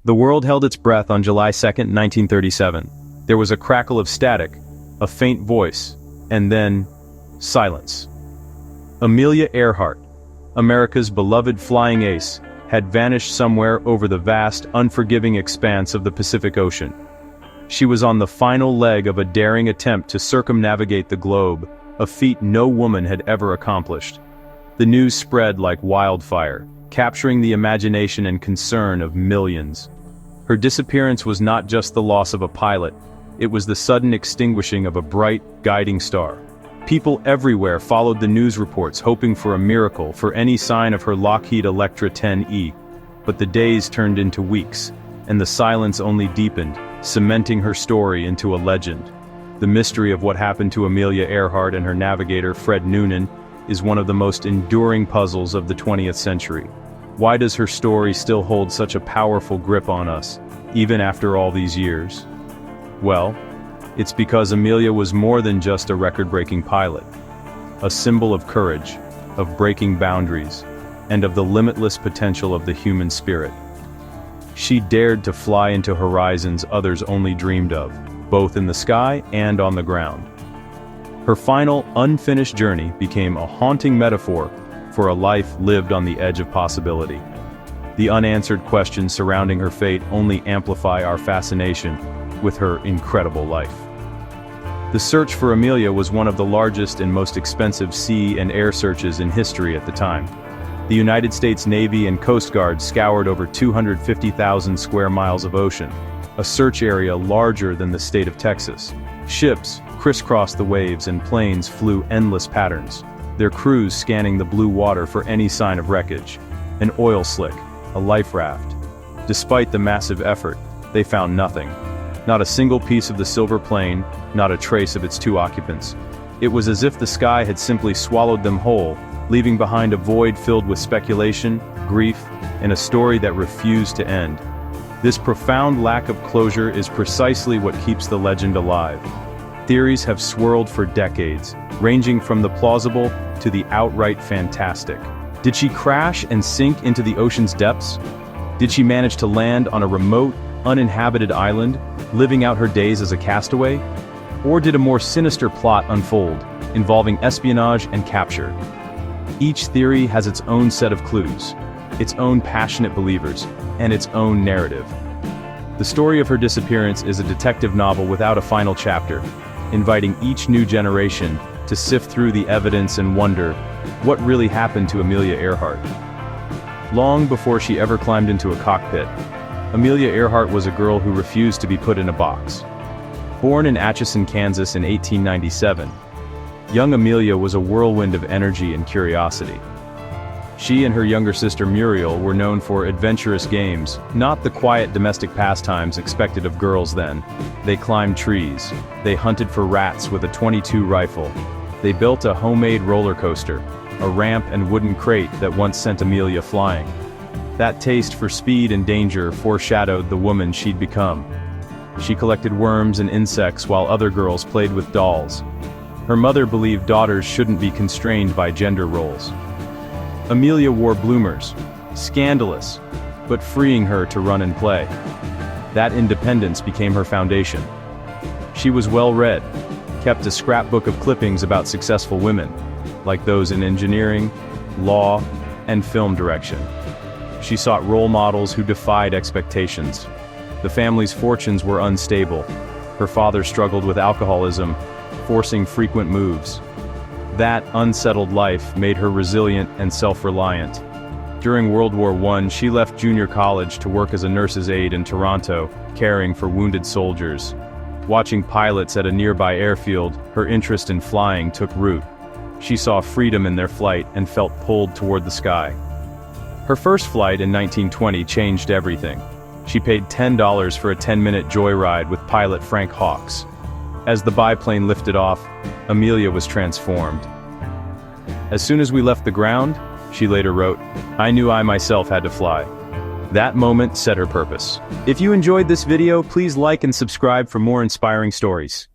The world held its breath on July 2, 1937. There was a crackle of static, a faint voice, and then silence. Amelia Earhart, America's beloved flying ace, had vanished somewhere over the vast, unforgiving expanse of the Pacific Ocean. She was on the final leg of a daring attempt to circumnavigate the globe, a feat no woman had ever accomplished. The news spread like wildfire, capturing the imagination and concern of millions. Her disappearance was not just the loss of a pilot, it was the sudden extinguishing of a bright, guiding star. People everywhere followed the news reports hoping for a miracle, for any sign of her Lockheed Electra 10E. But the days turned into weeks, and the silence only deepened, cementing her story into a legend. The mystery of what happened to Amelia Earhart and her navigator, Fred Noonan, is one of the most enduring puzzles of the 20th century. Why does her story still hold such a powerful grip on us, even after all these years? Well, it's because Amelia was more than just a record-breaking pilot. A symbol of courage, of breaking boundaries, and of the limitless potential of the human spirit. She dared to fly into horizons others only dreamed of, both in the sky and on the ground. Her final, unfinished journey became a haunting metaphor for a life lived on the edge of possibility. The unanswered questions surrounding her fate only amplify our fascination with her incredible life. The search for Amelia was one of the largest and most expensive sea and air searches in history at the time. The United States Navy and Coast Guard scoured over 250,000 square miles of ocean, a search area larger than the state of Texas. Ships crisscrossed the waves and planes flew endless patterns, their crews scanning the blue water for any sign of wreckage. An oil slick, a life raft. Despite the massive effort, they found nothing. Not a single piece of the silver plane, not a trace of its two occupants. It was as if the sky had simply swallowed them whole, leaving behind a void filled with speculation, grief, and a story that refused to end. This profound lack of closure is precisely what keeps the legend alive. Theories have swirled for decades, ranging from the plausible to the outright fantastic. Did she crash and sink into the ocean's depths? Did she manage to land on a remote, uninhabited island, living out her days as a castaway? Or did a more sinister plot unfold, involving espionage and capture? Each theory has its own set of clues, its own passionate believers, and its own narrative. The story of her disappearance is a detective novel without a final chapter, inviting each new generation to sift through the evidence and wonder, what really happened to Amelia Earhart? Long before she ever climbed into a cockpit, Amelia Earhart was a girl who refused to be put in a box. Born in Atchison, Kansas in 1897, young Amelia was a whirlwind of energy and curiosity. She and her younger sister Muriel were known for adventurous games, not the quiet domestic pastimes expected of girls then. They climbed trees, they hunted for rats with a .22 rifle, they built a homemade roller coaster, a ramp and wooden crate that once sent Amelia flying. That taste for speed and danger foreshadowed the woman she'd become. She collected worms and insects while other girls played with dolls. Her mother believed daughters shouldn't be constrained by gender roles. Amelia wore bloomers, scandalous, but freeing her to run and play. That independence became her foundation. She was well-read, kept a scrapbook of clippings about successful women, like those in engineering, law, and film direction. She sought role models who defied expectations. The family's fortunes were unstable. Her father struggled with alcoholism, forcing frequent moves. That unsettled life made her resilient and self-reliant. During World War I, she left junior college to work as a nurse's aide in Toronto, caring for wounded soldiers. Watching pilots at a nearby airfield, her interest in flying took root. She saw freedom in their flight and felt pulled toward the sky. Her first flight in 1920 changed everything. She paid $10 for a 10-minute joyride with pilot Frank Hawks. As the biplane lifted off, Amelia was transformed. As soon as we left the ground, she later wrote, I knew I myself had to fly. That moment set her purpose. If you enjoyed this video, please like and subscribe for more inspiring stories.